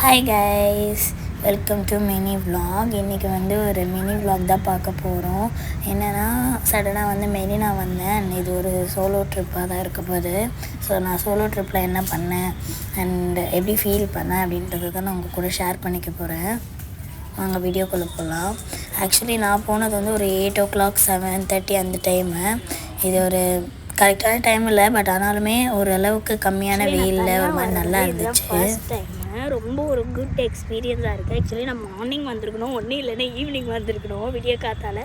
Hi guys, welcome to mini vlog. இன்றைக்கி ஒரு mini vlog தான் பார்க்க போகிறோம். என்னென்னா சடனாக மெரினா வந்தேன். இது ஒரு சோலோ ட்ரிப்பாக தான் இருக்க போகுது. ஸோ நான் சோலோ ட்ரிப்பில் என்ன பண்ணேன் அண்ட் எப்படி ஃபீல் பண்ணேன் அப்படின்றத தான் நான் உங்கள் கூட ஷேர் பண்ணிக்க போகிறேன். வாங்க வீடியோக்குள்ளே போகலாம். ஆக்சுவலி நான் போனது ஒரு 8 o'clock 7:30 அந்த டைமு. இது ஒரு கரெக்டான டைம் இல்லை, பட் ஆனாலுமே ஓரளவுக்கு கம்மியான வெயிலில் ஒரு மாதிரி நல்லா இருந்துச்சு. ரொம்ப ஒரு குட் எக்ஸ்பீரியன்ஸாக இருக்குது. ஆக்சுவலி நான் மார்னிங் வந்திருக்கணும், ஒன்றும் இல்லைன்னா ஈவினிங் வந்திருக்கணும் விடிய காத்தால்.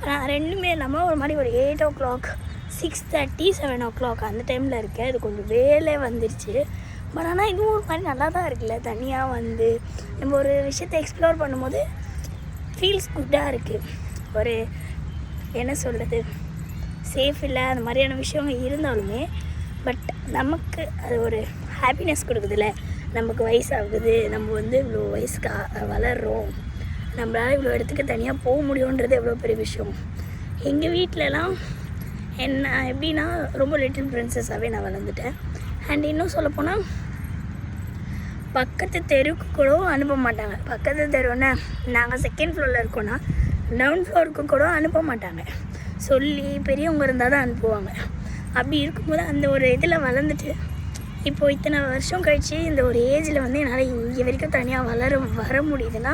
ஆனால் ரெண்டுமே இல்லாமல் ஒரு மாதிரி ஒரு 8 o'clock 6:30 7 o'clock அந்த டைமில் இருக்கேன். இது கொஞ்சம் வேலை வந்துருச்சு. பட் ஆனால் இதுவும் ஒரு மாதிரி நல்லா தான் இருக்குல்ல, தனியாக நம்ம ஒரு விஷயத்தை எக்ஸ்ப்ளோர் பண்ணும்போது ஃபீல்ஸ் குட்டாக இருக்குது. ஒரு என்ன சொல்கிறது, சேஃப் இல்லை அந்த மாதிரியான விஷயங்கள் இருந்தாலுமே பட் நமக்கு அது ஒரு ஹாப்பினஸ் கொடுக்குதுல்ல. நமக்கு வயசாகுது, நம்ம இவ்வளோ வயசுக்கு வளர்கிறோம், நம்மளால் இவ்வளோ இடத்துக்கு தனியாக போக முடியுன்றது எவ்வளோ பெரிய விஷயம். எங்கள் வீட்டிலலாம் என்ன எப்படின்னா ரொம்ப லிட்டில் பிரின்சஸாகவே நான் வளர்ந்துட்டேன். அண்ட் இன்னும் சொல்லப்போனால் பக்கத்து தெருவுக்கு கூட அனுப்ப மாட்டாங்க. பக்கத்து தெருவுன்னா நாங்கள் செகண்ட் ஃப்ளோரில் இருக்கோன்னா டவுன் ஃப்ளோருக்கு கூட அனுப்ப மாட்டாங்க. சொல்லி பெரியவங்க இருந்தால் தான் அனுப்புவாங்க. அப்படி இருக்கும்போது அந்த ஒரு இதில் வளர்ந்துட்டு இப்போது இத்தனை வருஷம் கழித்து இந்த ஒரு ஏஜில் என்னால் இங்கே வரைக்கும் தனியாக வர முடியுதுன்னா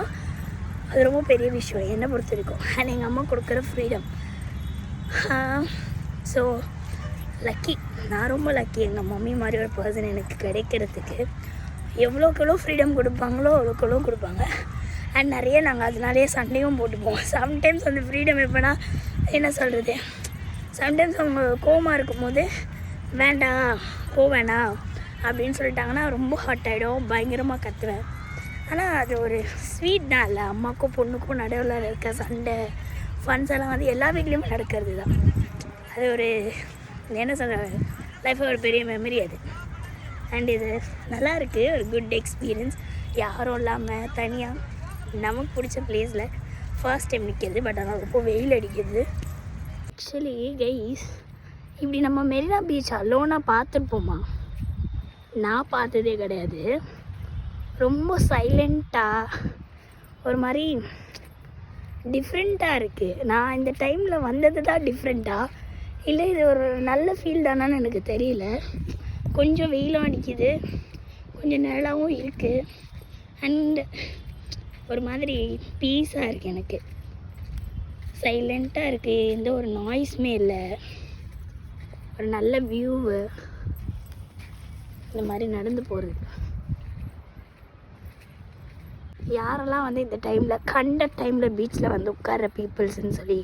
அது ரொம்ப பெரிய விஷயம் என்னை பொறுத்த வரைக்கும். அண்ட் எங்கள் அம்மா கொடுக்குற ஃப்ரீடம். ஸோ லக்கி, நான் ரொம்ப லக்கி. எங்கள் மம்மி மாதிரி ஒரு பர்சன் எனக்கு கிடைக்கிறதுக்கு. எவ்வளோக்கெவ்வளோ ஃப்ரீடம் கொடுப்பாங்களோ அவ்வளோக்கெவ்வளோ கொடுப்பாங்க. அண்ட் நிறைய நாங்கள் அதனாலேயே சண்டையும் போட்டுப்போம். சம்டைம்ஸ் அந்த ஃப்ரீடம் எப்போனா என்ன சொல்கிறது, சம்டைம்ஸ் அவங்க கோவமாக இருக்கும்போது வேண்டாம் வேணாம் அப்படின்னு சொல்லிட்டாங்கன்னா ரொம்ப ஹாட் ஆகிடும், பயங்கரமாக கத்துவேன். ஆனால் அது ஒரு ஸ்வீட் தான் இல்லை, அம்மாக்கும் பொண்ணுக்கும் நடுவில் இருக்க சண்டை ஃபன்ஸ் எல்லாம் எல்லா வீட்லேயுமே நடக்கிறது தான். அது ஒரு என்ன சொல்கிற லைஃப்பில் ஒரு பெரிய மெமரி அது. அண்ட் இது நல்லா இருக்குது, ஒரு குட் எக்ஸ்பீரியன்ஸ். யாரும் இல்லாமல் தனியாக நமக்கு பிடிச்ச பிளேஸில் ஃபர்ஸ்ட் டைம் நிற்கிறது. பட் ஆனால் ரொம்ப வெயில் அடிக்கிறது. ஆக்சுவலி கைஸ், இப்படி நம்ம மெரினா பீச் அலோனாக பார்த்துருப்போமா? நான் பார்த்ததே கிடையாது. ரொம்ப சைலண்ட்டாக ஒரு மாதிரி டிஃப்ரெண்ட்டாக இருக்குது. நான் இந்த டைமில் வந்தது தான் டிஃப்ரெண்ட்டாக, இல்லை இது ஒரு நல்ல ஃபீல் தானான்னு எனக்கு தெரியல. கொஞ்சம் வெயிலும் அடிக்குது, கொஞ்சம் நிழலாகவும் இருக்குது. அண்ட் ஒரு மாதிரி பீஸாக இருக்குது. எனக்கு சைலண்ட்டாக இருக்குது, எந்த ஒரு நாய்ஸுமே இல்லை. ஒரு நல்ல வியூவு, இந்த மாதிரி நடந்து போகிறது. யாரெல்லாம் இந்த டைமில் கண்ட டைமில் பீச்சில் உட்கார்ற பீப்புள்ஸ்ன்னு சொல்லி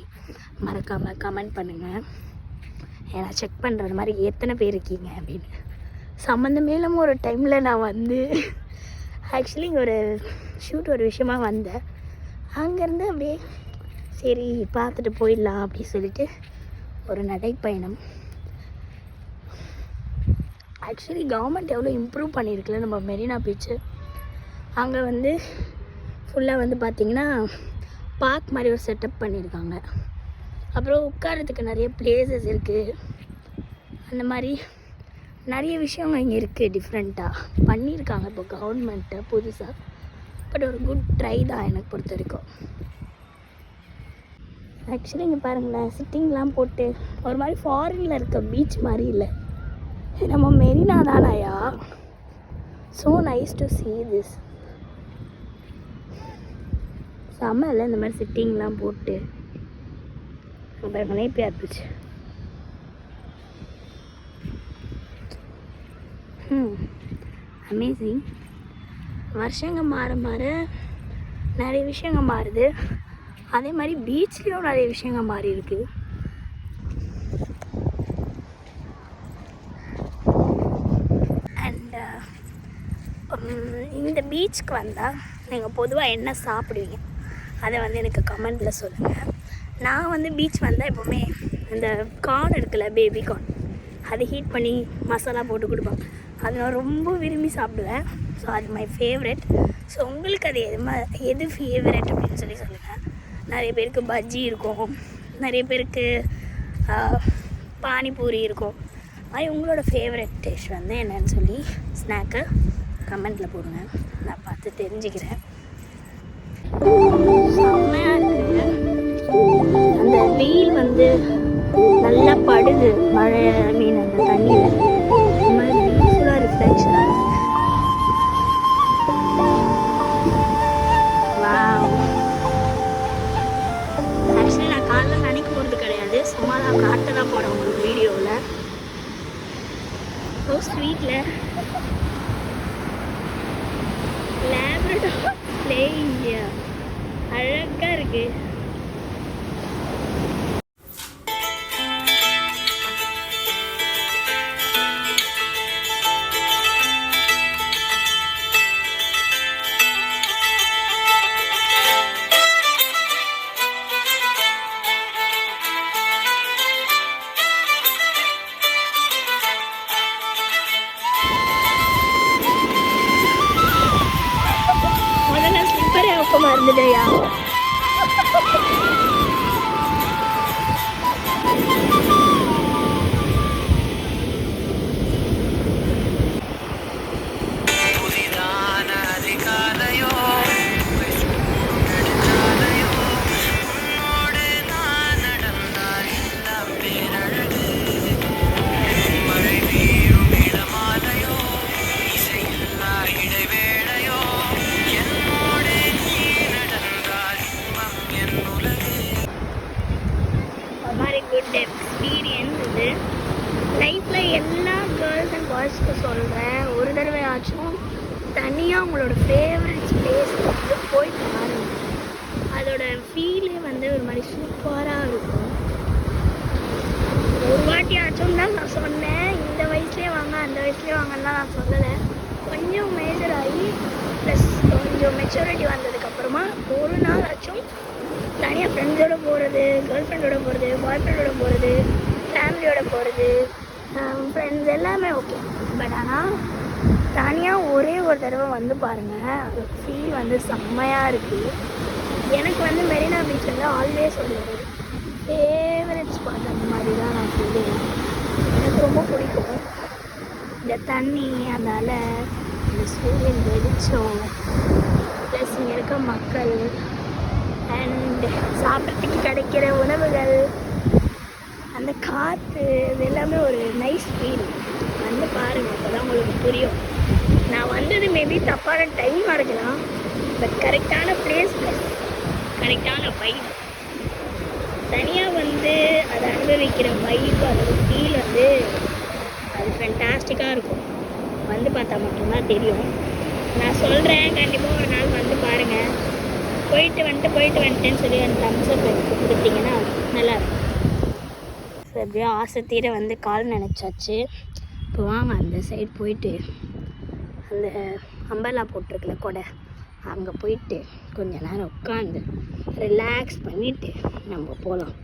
மறக்காமல் கமெண்ட் பண்ணுங்கள். ஏன்னா செக் பண்ணுறது மாதிரி எத்தனை பேர் இருக்கீங்க அப்படின்னு. சம்மந்தமே இல்லாமல் ஒரு டைமில் நான் ஆக்சுவலி ஒரு ஷூட் ஒரு விஷயமா வந்தேன். அங்கேருந்து அப்படியே சரி பார்த்துட்டு போயிடலாம் அப்படி சொல்லிட்டு ஒரு நடைப்பயணம். ஆக்சுவலி கவர்மெண்ட் எவ்வளோ இம்ப்ரூவ் பண்ணியிருக்குல்ல நம்ம மெரினா பீச்சு. அங்கே ஃபுல்லாக பார்த்திங்கன்னா பார்க் மாதிரி ஒரு செட்டப் பண்ணியிருக்காங்க. அப்புறம் உட்காரத்துக்கு நிறைய பிளேசஸ் இருக்குது. அந்த மாதிரி நிறைய விஷயங்கள் இங்கே இருக்குது, டிஃப்ரெண்ட்டாக பண்ணியிருக்காங்க இப்போ கவர்மெண்ட்டை புதுசாக. பட் ஒரு குட் ட்ரை தான் எனக்கு பொறுத்த வரைக்கும். ஆக்சுவலி இங்கே பாருங்களேன், சிட்டிங்லாம் போட்டு ஒரு மாதிரி ஃபாரினில் இருக்க பீச் மாதிரி இல்லை, நம்ம மெரினா தானாயா. So nice to see this. செம்ம இல்லை இந்த மாதிரி சிட்டிங்லாம் போட்டு பாருங்களேன், இப்போ இருந்துச்சு. அமேசிங். வருஷங்கள் மாற நிறைய விஷயங்கள் மாறுது. அதே மாதிரி பீச்லேயும் நிறைய விஷயங்கள் மாறி இருக்குது. அண்ட் இந்த பீச்சுக்கு வந்தால் நீங்கள் பொதுவாக என்ன சாப்பிடுவீங்க அதை எனக்கு கமெண்டில் சொல்லுங்கள். நான் பீச் வந்தால் எப்போவுமே இந்த கார்ன் இருக்குல்ல, பேபி கார்ன், அதை ஹீட் பண்ணி மசாலா போட்டு கொடுப்பாங்க. அது நான் ரொம்ப விரும்பி சாப்பிடுவேன். ஸோ அது மை ஃபேவரெட். ஸோ உங்களுக்கு அது எது ஃபேவரெட் அப்படின்னு சொல்லி சொல்லுங்கள். நிறைய பேருக்கு பஜ்ஜி இருக்கும், நிறைய பேருக்கு பானிபூரி இருக்கும். அது உங்களோட ஃபேவரெட் டிஷ் என்னன்னு சொல்லி ஸ்நாக்கை கமெண்ட்டில் போடுங்க, நான் பார்த்து தெரிஞ்சுக்கிறேன். செம்மையாக இருக்குது. அந்த வெயில் வந்து நல்லா படுது, மழை மீன் அந்த தண்ணியில் இந்த மாதிரி பியூட்டிஃபுல்லாக ரிஃப்ளெக்ஷன் ஆகுது. வாவ். ஆக்சுவலி நான் காலைல நினைக்க போகிறது கிடையாது, சும்மா தான் காட்ட தான் போகிறேன் உங்களுக்கு வீடியோவில். ஸோ ஸ்வீட்டில் லேப்ரடார் பிளேயிங் அழகாக இருக்குது. முதல்ல ஸ்லிப்பரே அப்போ மறந்துட்டேயா. very good experience இது. லைஃப்பில் எல்லா கேர்ள்ஸ் அண்ட் பாய்ஸ்க்கு சொல்கிறேன், ஒரு தடவையாச்சும் தனியாக உங்களோட ஃபேவரட் பிளேஸ் வந்து போய் பாருங்க. அதோட ஃபீலே வந்து ஒரு மாதிரி சூப்பராக இருக்கும். ஒரு வாட்டியாச்சும் தான் நான் சொன்னேன், இந்த வயசுலேயே வாங்க அந்த வயசுலேயே வாங்கலாம் நான் சொல்லலை. கொஞ்சம் மேஜர் ஆகி ப்ளஸ் கொஞ்சம் மெச்சூரிட்டி வந்ததுக்கப்புறமா ஒரு நாள் ஆச்சும் தனியாக ஃப்ரெண்ட்ஸோடு போகிறது, கேர்ள் ஃப்ரெண்டோட போகிறது, பாய் ஃப்ரெண்டோட போகிறது, ஃபேமிலியோட போகிறது, ஃப்ரெண்ட்ஸ் எல்லாமே ஓகே. பட் ஆனால் தனியாக ஒரே ஒரு தடவை வந்து பாருங்கள், அது ஃபீல் வந்து செம்மையாக இருக்குது. எனக்கு வந்து மெரினா பீச் வந்து ஆல்வேஸ் ஒரு ஃபேவரட் ஸ்பாட் அந்த மாதிரி தான் நான் சொல்லுவேன். எனக்கு ரொம்ப பிடிக்கும் இந்த தண்ணி, அந்த அலை, இந்த சூரியன் வெளிச்சம், ப்ளஸ் இங்கே இருக்க மக்கள் அண்ட் சாப்பிட்றதுக்கு கிடைக்கிற உணவுகள், அந்த காற்று, இது எல்லாமே ஒரு நைஸ் ஃபீல். வந்து பாருங்கள், அப்போ தான் உங்களுக்கு புரியும். நான் வந்தது மேபி தப்பான டைமாக இருக்கலாம், பட் கரெக்டான பிளேஸ் ப்ளஸ் கரெக்டான வைப். தனியாக வந்து அதை அனுபவிக்கிற வைப், அதோட ஃபீல் வந்து அது ஃபேண்டாஸ்டிக்காக இருக்கும். வந்து பார்த்தா மட்டும்தான் தெரியும். நான் சொல்கிறேன், கண்டிப்பாக ஒரு நாள் வந்து பாருங்கள். போயிட்டு வந்துட்டேன்னு சொல்லி அந்த தம்ஸ்அப் எடுத்து கொடுத்தீங்கன்னா நல்லாயிருக்கும். ஸோ எப்படியோ ஆசை தீர வந்து கால் நினச்சாச்சு. இப்போ வாங்க அந்த சைடு போயிட்டு அந்த அம்பர்லா போட்டிருக்கல கொடை, அங்கே போயிட்டு கொஞ்ச நேரம் உட்காந்து ரிலாக்ஸ் பண்ணிவிட்டு நம்ம போகலாம்.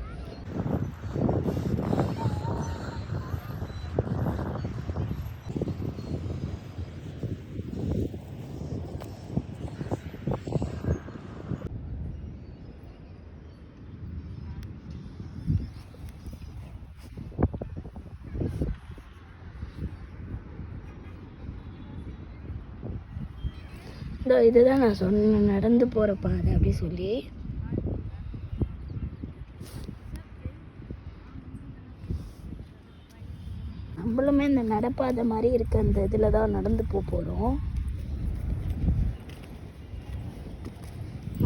இதுதான் நான் சொன்னேன், நடந்து போகிற பாதை அப்படி சொல்லி. நம்மளுமே இந்த நடப்பாதை மாதிரி இருக்க அந்த இதில் தான் நடந்து போகிறோம்.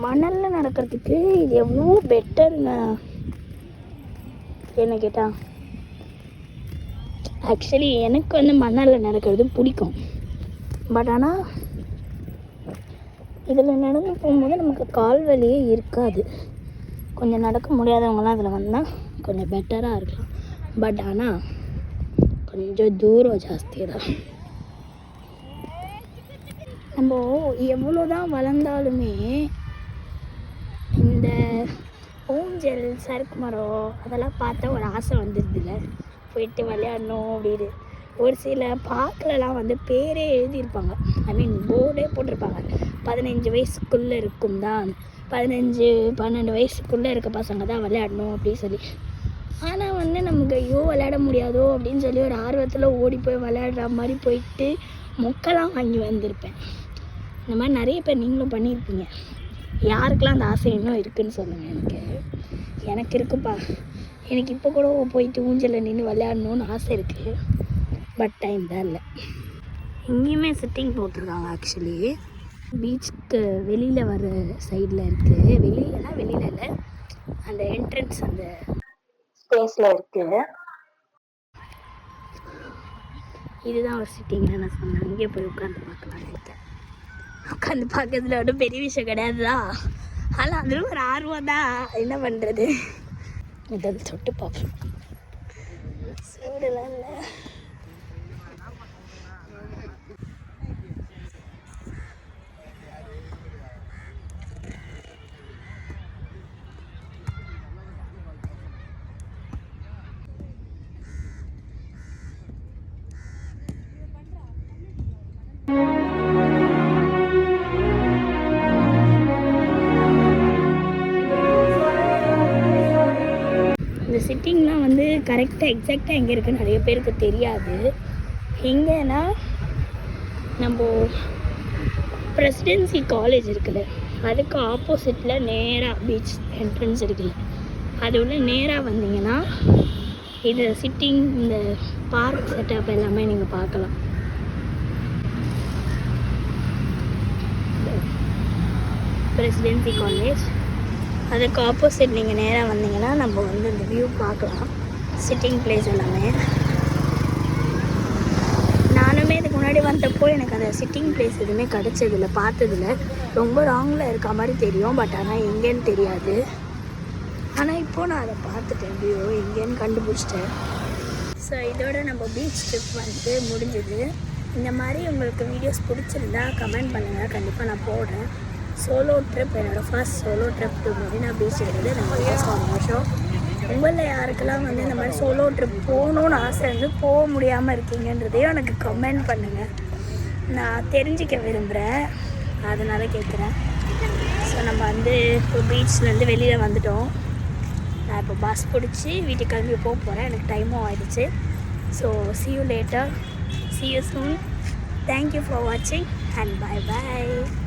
மணலில் நடக்கிறதுக்கு இது எவ்வளோ பெட்டருங்க என்ன கேட்டால். ஆக்சுவலி எனக்கு வந்து மணலில் நடக்கிறது பிடிக்கும். பட் ஆனால் இதில் நடந்து போகும்போது நமக்கு கால் வலியே இருக்காது. கொஞ்சம் நடக்க முடியாதவங்களாம் இதில் வந்தால் கொஞ்சம் பெட்டராக இருக்கலாம். பட் ஆனால் கொஞ்சம் தூரம் ஜாஸ்தி தான். நம்ம எவ்வளோ தான் வளர்ந்தாலுமே இந்த ஊஞ்சல், சறுக்கு மரம் அதெல்லாம் பார்த்தா ஒரு ஆசை வந்துடுதுல்ல, போயிட்டு விளையாடணும் அப்படின்னு. ஒரு சில பார்க்கலலாம் வந்து பேரே எழுதியிருப்பாங்க, ஐ மீன் போர்டே போட்டிருப்பாங்க, 15 வயசுக்குள்ளே இருக்கும் தான், 15-12 வயசுக்குள்ளே இருக்க பசங்க தான் விளையாடணும் அப்படின்னு சொல்லி. ஆனால் வந்து நமக்கு ஐயோ விளையாட முடியாதோ அப்படின்னு சொல்லி ஒரு ஆர்வத்தில் ஓடி போய் விளையாடுற மாதிரி போயிட்டு மொக்கெல்லாம் வாங்கி வந்திருப்பேன். இந்த மாதிரி நிறைய பேர் நீங்களும் பண்ணியிருப்பீங்க. யாருக்கெல்லாம் அந்த ஆசை இன்னும் இருக்குதுன்னு சொல்லுங்கள். எனக்கு இருக்குப்பா. எனக்கு இப்போ கூட போயிட்டு ஊஞ்சலில் நின்று விளையாடணுன்னு ஆசை இருக்குது. பட் டைம் தான் இல்லை. எங்கேயுமே சிட்டிங் போட்டிருக்காங்க. ஆக்சுவலி பீச்சுக்கு வெளியில் வர சைடில் இருக்குது. வெளியில் இல்லை, அந்த என்ட்ரன்ஸ் அந்த ஸ்பேஸில் இருக்குது. இதுதான் ஒரு சிட்டிங்னு நான் சொன்னேன். அங்கேயே போய் உட்காந்து பார்க்கலாம் இருக்கேன். உட்காந்து பார்க்கறதுல ஒன்றும் பெரிய விஷயம் கிடையாது தான். ஆனால் அதில் ஒரு ஆர்வம் தான். என்ன பண்ணுறது, இதை தொட்டு பார்ப்போம். சூடலாம் இல்லை. இந்த சிட்டிங்லாம் வந்து கரெக்டாக எக்ஸாக்டாக எங்கே இருக்குன்னு நிறைய பேருக்கு தெரியாது. எங்கன்னா நம்ம பிரசிடென்சி காலேஜ் இருக்குல்ல, அதுக்கு ஆப்போசிட்டில் நேராக பீச் என்ட்ரன்ஸ் இருக்குல்ல, அது உள்ள நேராக வந்தீங்கன்னா இது சிட்டிங், இந்த பார்க் செட்டப் எல்லாமே நீங்கள் பார்க்கலாம். பிரசிடென்சி காலேஜ் அதுக்கு ஆப்போசிட் நீங்கள் நேராக வந்தீங்கன்னா நம்ம வந்து இந்த வியூ பார்க்கலாம். சிட்டிங் பிளேஸ் எல்லாமே. நானுமே இதுக்கு முன்னாடி வந்தப்போ எனக்கு அந்த சிட்டிங் பிளேஸ் எதுவுமே கிடச்சதில்ல, பார்த்ததில்ல. ரொம்ப ராங்கில் இருக்க மாதிரி தெரியும், பட் ஆனால் எங்கேன்னு தெரியாது. ஆனால் இப்போது நான் அதை பார்த்துட்டேன், வியூ எங்கேன்னு கண்டுபிடிச்சிட்டேன். ஸோ இதோட நம்ம பீச் ட்ரிப் வந்து முடிஞ்சுது. இந்த மாதிரி உங்களுக்கு வீடியோஸ் பிடிச்சிருந்தா கமெண்ட் பண்ணுங்கள், கண்டிப்பாக நான் போடுறேன். சோலோ ட்ரிப், என்னோடய first solo trip to Marina beach இருக்குது. ரொம்ப சந்தோஷம். உங்களில் யாருக்கெல்லாம் வந்து இந்த மாதிரி சோலோ ட்ரிப் போகணுன்னு ஆசை இருந்து போக முடியாமல் இருக்கீங்கன்றதையும் எனக்கு கமெண்ட் பண்ணுங்கள். நான் தெரிஞ்சிக்க விரும்புகிறேன், அதனால் கேட்குறேன். ஸோ நம்ம வந்து இப்போ பீச்லேருந்து வெளியில் வந்துட்டோம். நான் இப்போ பஸ் பிடிச்சி வீட்டுக்கு கிளம்பி போக போகிறேன். எனக்கு டைமும் ஆகிடுச்சு. So see you later. See you soon. Thank you for watching and bye bye.